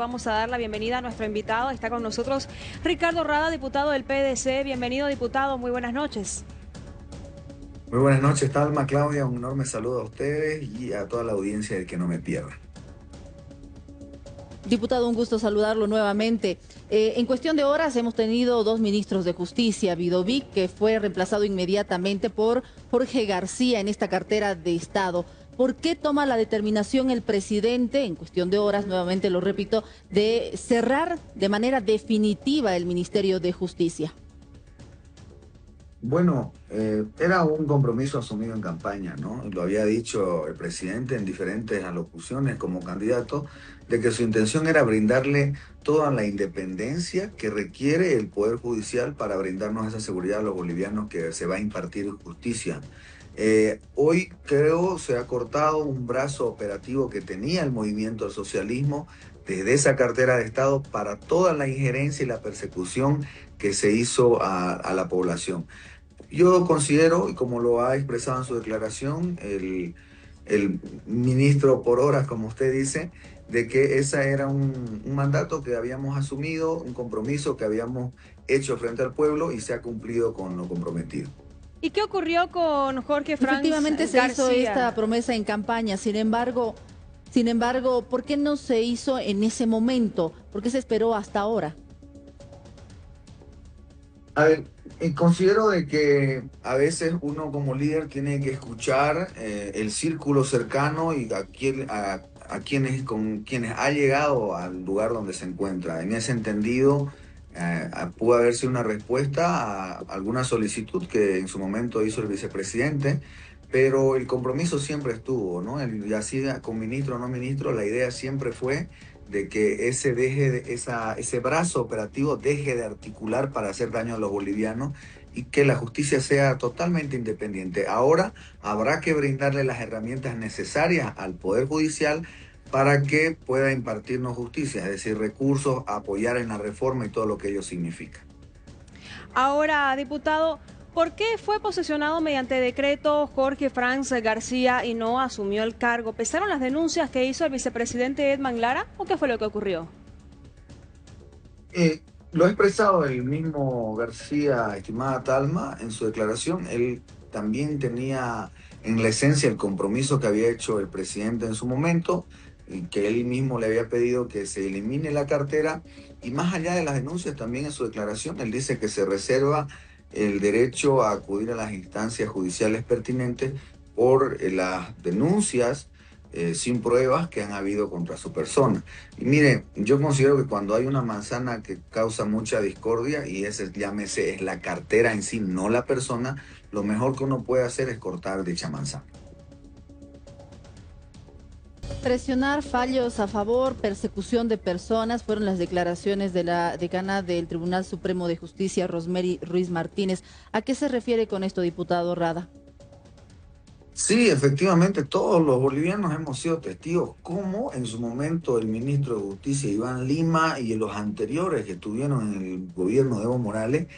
Vamos a dar la bienvenida a nuestro invitado. Está con nosotros Ricardo Rada, diputado del PDC. Bienvenido, diputado. Muy buenas noches. Muy buenas noches, Talma, Claudia. Un enorme saludo a ustedes y a toda la audiencia de Que No Me Pierda. Diputado, un gusto saludarlo nuevamente. En cuestión de horas hemos tenido dos ministros de Justicia, Vidovic, que fue reemplazado inmediatamente por Jorge García en esta cartera de Estado. ¿Por qué toma la determinación el presidente, en cuestión de horas, nuevamente lo repito, de cerrar de manera definitiva el Ministerio de Justicia? Bueno, era un compromiso asumido en campaña, ¿no? Lo había dicho el presidente en diferentes alocuciones como candidato, de que su intención era brindarle toda la independencia que requiere el Poder Judicial para brindarnos esa seguridad a los bolivianos que se va a impartir justicia. Hoy creo se ha cortado un brazo operativo que tenía el movimiento al socialismo desde esa cartera de Estado para toda la injerencia y la persecución que se hizo a la población. Yo considero, y como lo ha expresado en su declaración, el ministro por horas, como usted dice, de que ese era un mandato que habíamos asumido, un compromiso que habíamos hecho frente al pueblo y se ha cumplido con lo comprometido. ¿Y qué ocurrió con Jorge Franz Efectivamente se hizo García? esta promesa en campaña, sin embargo, ¿por qué no se hizo en ese momento? ¿Por qué se esperó hasta ahora? A ver, considero de que a veces uno como líder tiene que escuchar el círculo cercano y a quienes, con quienes ha llegado al lugar donde se encuentra. En ese entendido, pudo haberse una respuesta a alguna solicitud que en su momento hizo el vicepresidente, pero el compromiso siempre estuvo, ¿no? Ya sea con ministro o no ministro, la idea siempre fue de que ese brazo operativo deje de articular para hacer daño a los bolivianos y que la justicia sea totalmente independiente. Ahora habrá que brindarle las herramientas necesarias al Poder Judicial para que pueda impartirnos justicia, es decir, recursos, apoyar en la reforma y todo lo que ello significa. Ahora, diputado, ¿por qué fue posesionado mediante decreto Jorge Franz García y no asumió el cargo? ¿Pesaron las denuncias que hizo el vicepresidente Edman Lara o qué fue lo que ocurrió? Lo ha expresado el mismo García, estimada Talma, en su declaración. Él también tenía en la esencia el compromiso que había hecho el presidente en su momento, y que él mismo le había pedido que se elimine la cartera. Y más allá de las denuncias, también en su declaración, él dice que se reserva el derecho a acudir a las instancias judiciales pertinentes por las denuncias sin pruebas que han habido contra su persona. Y mire, yo considero que cuando hay una manzana que causa mucha discordia, y ese, llámese, es la cartera en sí, no la persona, lo mejor que uno puede hacer es cortar dicha manzana. Presionar fallos a favor, persecución de personas, fueron las declaraciones de la decana del Tribunal Supremo de Justicia, Rosemary Ruiz Martínez. ¿A qué se refiere con esto, diputado Rada? Sí, efectivamente, todos los bolivianos hemos sido testigos cómo en su momento el ministro de Justicia, Iván Lima, y los anteriores que estuvieron en el gobierno de Evo Morales,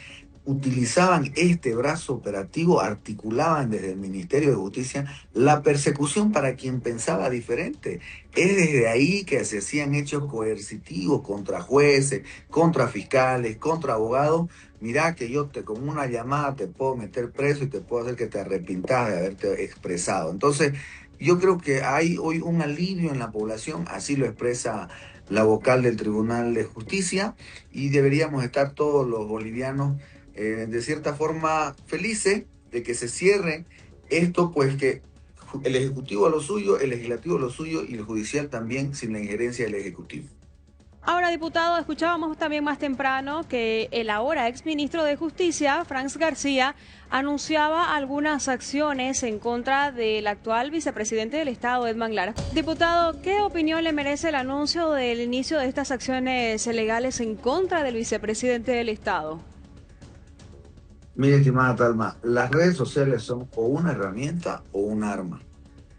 utilizaban este brazo operativo, articulaban desde el Ministerio de Justicia la persecución para quien pensaba diferente. Es desde ahí que se hacían hechos coercitivos contra jueces, contra fiscales, contra abogados. Mirá que yo con una llamada te puedo meter preso y te puedo hacer que te arrepintas de haberte expresado. Entonces, yo creo que hay hoy un alivio en la población, así lo expresa la vocal del Tribunal de Justicia, y deberíamos estar todos los bolivianos de cierta forma felices de que se cierre esto, pues que el Ejecutivo a lo suyo, el Legislativo a lo suyo y el Judicial también sin la injerencia del Ejecutivo. Ahora, diputado, escuchábamos también más temprano que el ahora exministro de Justicia, Franz García, anunciaba algunas acciones en contra del actual vicepresidente del Estado, Edman Lara. Diputado, ¿qué opinión le merece el anuncio del inicio de estas acciones legales en contra del vicepresidente del Estado? Mire, estimada Talma, las redes sociales son o una herramienta o un arma,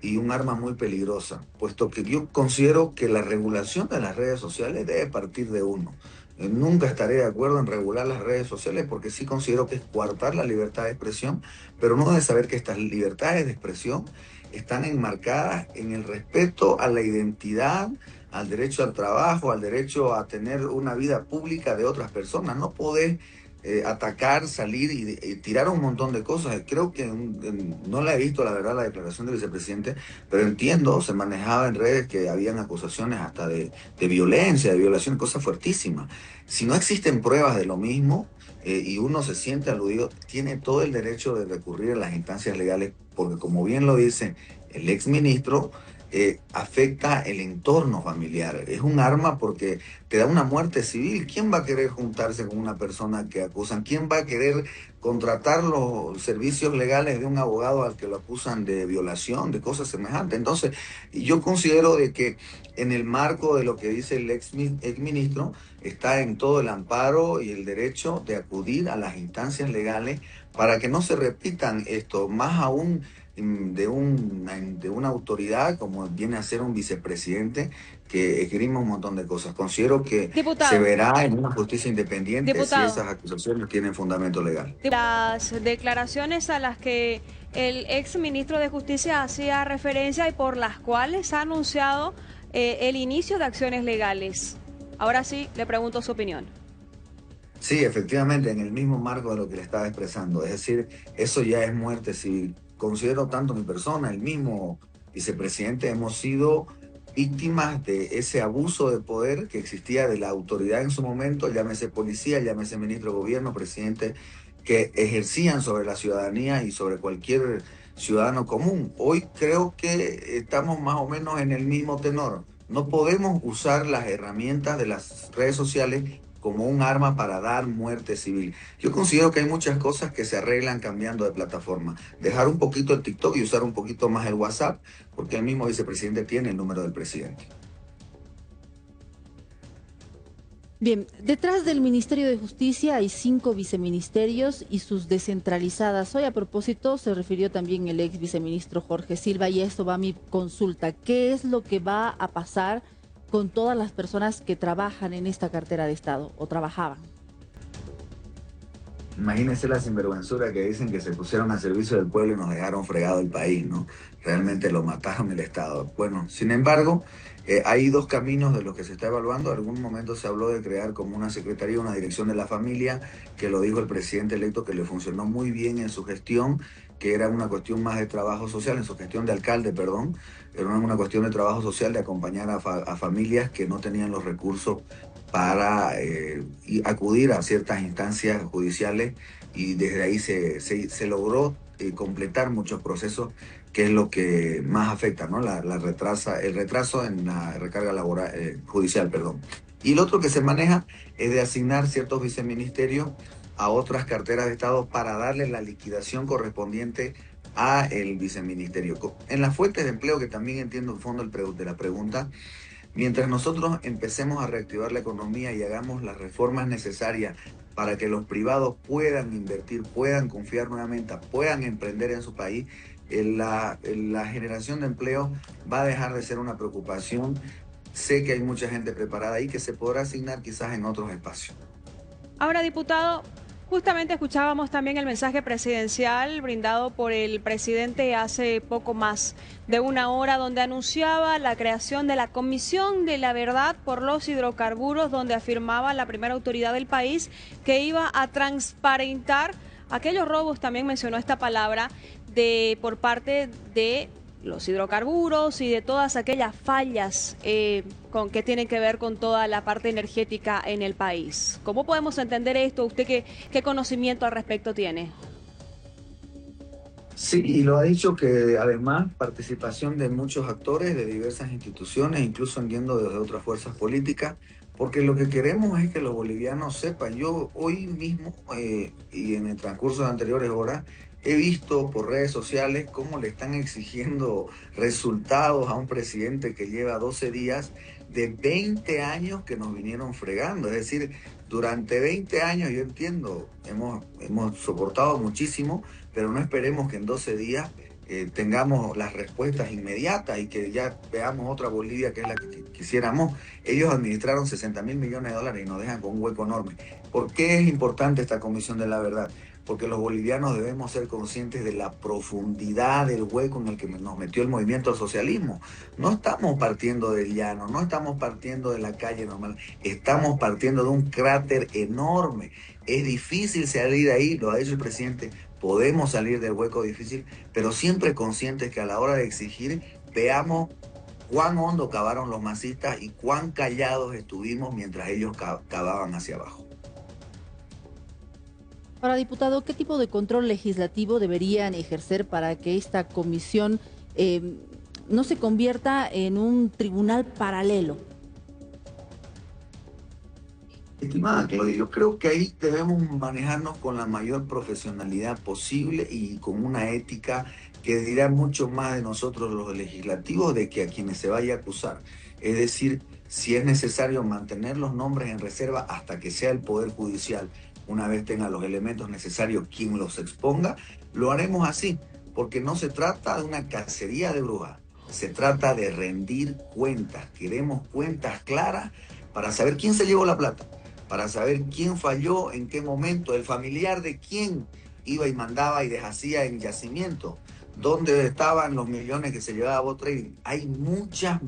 y un arma muy peligrosa, puesto que yo considero que la regulación de las redes sociales debe partir de uno. Nunca estaré de acuerdo en regular las redes sociales porque sí considero que es coartar la libertad de expresión, pero uno debe saber que estas libertades de expresión están enmarcadas en el respeto a la identidad, al derecho al trabajo, al derecho a tener una vida pública de otras personas. No podés atacar, salir y tirar un montón de cosas. Creo que no la he visto, la verdad, la declaración del vicepresidente, pero entiendo, se manejaba en redes que habían acusaciones hasta de violencia, de violación, cosas fuertísimas. Si no existen pruebas de lo mismo y uno se siente aludido, tiene todo el derecho de recurrir a las instancias legales, porque como bien lo dice el exministro, afecta el entorno familiar. Es un arma porque te da una muerte civil. ¿Quién va a querer juntarse con una persona que acusan? ¿Quién va a querer contratar los servicios legales de un abogado al que lo acusan de violación, de cosas semejantes? Entonces, yo considero de que en el marco de lo que dice el exministro, está en todo el amparo y el derecho de acudir a las instancias legales para que no se repitan esto, más aún de una autoridad como viene a ser un vicepresidente que esgrima un montón de cosas. Considero que se Diputado, verá en una justicia independiente si diputado, esas acusaciones tienen fundamento legal. las declaraciones a las que el ex ministro de Justicia hacía referencia y por las cuales ha anunciado el inicio de acciones legales. Ahora sí, le pregunto su opinión. Sí, efectivamente, en el mismo marco de lo que le estaba expresando. Es decir, eso ya es muerte civil. Considero tanto mi persona, el mismo vicepresidente, hemos sido víctimas de ese abuso de poder que existía de la autoridad en su momento, llámese policía, llámese ministro de gobierno, presidente, que ejercían sobre la ciudadanía y sobre cualquier ciudadano común. Hoy creo que estamos más o menos en el mismo tenor. No podemos usar las herramientas de las redes sociales como un arma para dar muerte civil. Yo considero que hay muchas cosas que se arreglan cambiando de plataforma. Dejar un poquito el TikTok y usar un poquito más el WhatsApp, porque el mismo vicepresidente tiene el número del presidente. Bien, detrás del Ministerio de Justicia hay 5 viceministerios y sus descentralizadas. Hoy a propósito se refirió también el ex viceministro Jorge Silva y esto va a mi consulta. ¿Qué es lo que va a pasar con todas las personas que trabajan en esta cartera de Estado o trabajaban? Imagínense la sinvergüenzura que dicen que se pusieron a servicio del pueblo y nos dejaron fregado el país, ¿no? Realmente lo mataron el Estado. Bueno, sin embargo, hay dos caminos de los que se está evaluando. En algún momento se habló de crear como una secretaría, una dirección de la familia, que lo dijo el presidente electo, que le funcionó muy bien en su gestión, que era una cuestión más de trabajo social, en su gestión de alcalde, perdón, era una cuestión de trabajo social, de acompañar a familias que no tenían los recursos para acudir a ciertas instancias judiciales y desde ahí se logró completar muchos procesos, que es lo que más afecta, ¿no? El retraso en la recarga laboral, judicial, perdón. Y el otro que se maneja es de asignar ciertos viceministerios a otras carteras de Estado para darle la liquidación correspondiente a el viceministerio. En las fuentes de empleo, que también entiendo el fondo de la pregunta, mientras nosotros empecemos a reactivar la economía y hagamos las reformas necesarias para que los privados puedan invertir, puedan confiar nuevamente, puedan emprender en su país, la generación de empleo va a dejar de ser una preocupación. Sé que hay mucha gente preparada ahí que se podrá asignar quizás en otros espacios. Ahora, diputado, justamente escuchábamos también el mensaje presidencial brindado por el presidente hace poco más de una hora, donde anunciaba la creación de la Comisión de la Verdad por los Hidrocarburos, donde afirmaba la primera autoridad del país que iba a transparentar aquellos robos, también mencionó esta palabra, por parte de los hidrocarburos y de todas aquellas fallas que tienen que ver con toda la parte energética en el país. ¿Cómo podemos entender esto? ¿Usted qué conocimiento al respecto tiene? Sí, y lo ha dicho que además participación de muchos actores de diversas instituciones, incluso entiendo desde otras fuerzas políticas, porque lo que queremos es que los bolivianos sepan. Yo hoy mismo y en el transcurso de anteriores horas he visto por redes sociales cómo le están exigiendo resultados a un presidente que lleva 12 días de 20 años que nos vinieron fregando. Es decir, durante 20 años, yo entiendo, hemos soportado muchísimo, pero no esperemos que en 12 días tengamos las respuestas inmediatas y que ya veamos otra Bolivia que es la que quisiéramos. Ellos administraron 60.000 millones de dólares y nos dejan con un hueco enorme. ¿Por qué es importante esta Comisión de la Verdad? porque los bolivianos debemos ser conscientes de la profundidad del hueco en el que nos metió el movimiento al socialismo. No estamos partiendo del llano, no estamos partiendo de la calle normal, estamos partiendo de un cráter enorme. Es difícil salir de ahí, lo ha dicho el presidente, podemos salir del hueco difícil, pero siempre conscientes que a la hora de exigir veamos cuán hondo cavaron los masistas y cuán callados estuvimos mientras ellos cavaban hacia abajo. Ahora, diputado, ¿qué tipo de control legislativo deberían ejercer para que esta comisión no se convierta en un tribunal paralelo? Estimada Claudia, yo creo que ahí debemos manejarnos con la mayor profesionalidad posible y con una ética que dirá mucho más de nosotros los legislativos de que a quienes se vaya a acusar. Es decir, si es necesario mantener los nombres en reserva hasta que sea el Poder Judicial, una vez tenga los elementos necesarios, quien los exponga, lo haremos así, porque no se trata de una cacería de brujas, se trata de rendir cuentas. Queremos cuentas claras para saber quién se llevó la plata, para saber quién falló, en qué momento, el familiar de quién iba y mandaba y deshacía en yacimiento, dónde estaban los millones que se llevaba Bot Trading. Hay muchas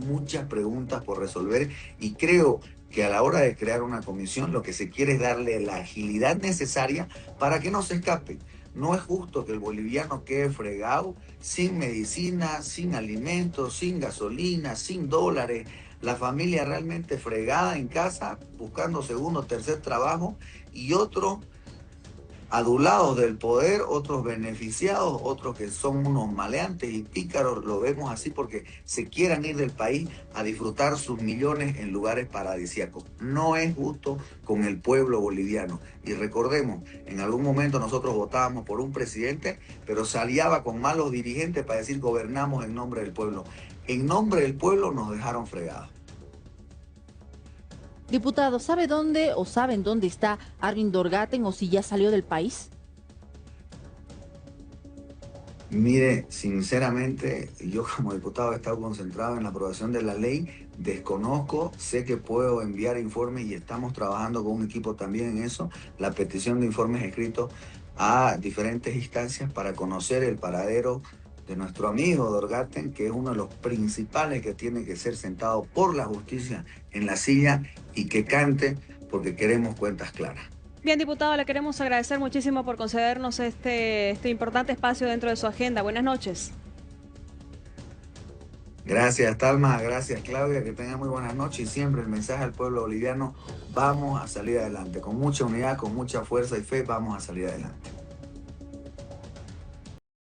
preguntas por resolver y creo que a la hora de crear una comisión lo que se quiere es darle la agilidad necesaria para que no se escape. No es justo que el boliviano quede fregado, sin medicina, sin alimentos, sin gasolina, sin dólares. La familia realmente fregada en casa, buscando segundo o tercer trabajo, y otros adulados del poder, otros beneficiados, otros que son unos maleantes y pícaros, lo vemos así porque se quieran ir del país a disfrutar sus millones en lugares paradisíacos. No es justo con el pueblo boliviano. Y recordemos, en algún momento nosotros votábamos por un presidente, pero se aliaba con malos dirigentes para decir gobernamos en nombre del pueblo. En nombre del pueblo nos dejaron fregados. Diputado, ¿sabe dónde o saben dónde está Arvin Dorgaten o si ya salió del país? Mire, sinceramente, yo como diputado he estado concentrado en la aprobación de la ley, desconozco, sé que puedo enviar informes y estamos trabajando con un equipo también en eso, la petición de informes escritos a diferentes instancias para conocer el paradero de nuestro amigo Dorgaten, que es uno de los principales que tiene que ser sentado por la justicia en la silla y que cante porque queremos cuentas claras. Bien, diputado, le queremos agradecer muchísimo por concedernos este importante espacio dentro de su agenda. Buenas noches. Gracias, Talma, gracias, Claudia, que tengan muy buenas noches y siempre el mensaje al pueblo boliviano, vamos a salir adelante, con mucha unidad, con mucha fuerza y fe, vamos a salir adelante.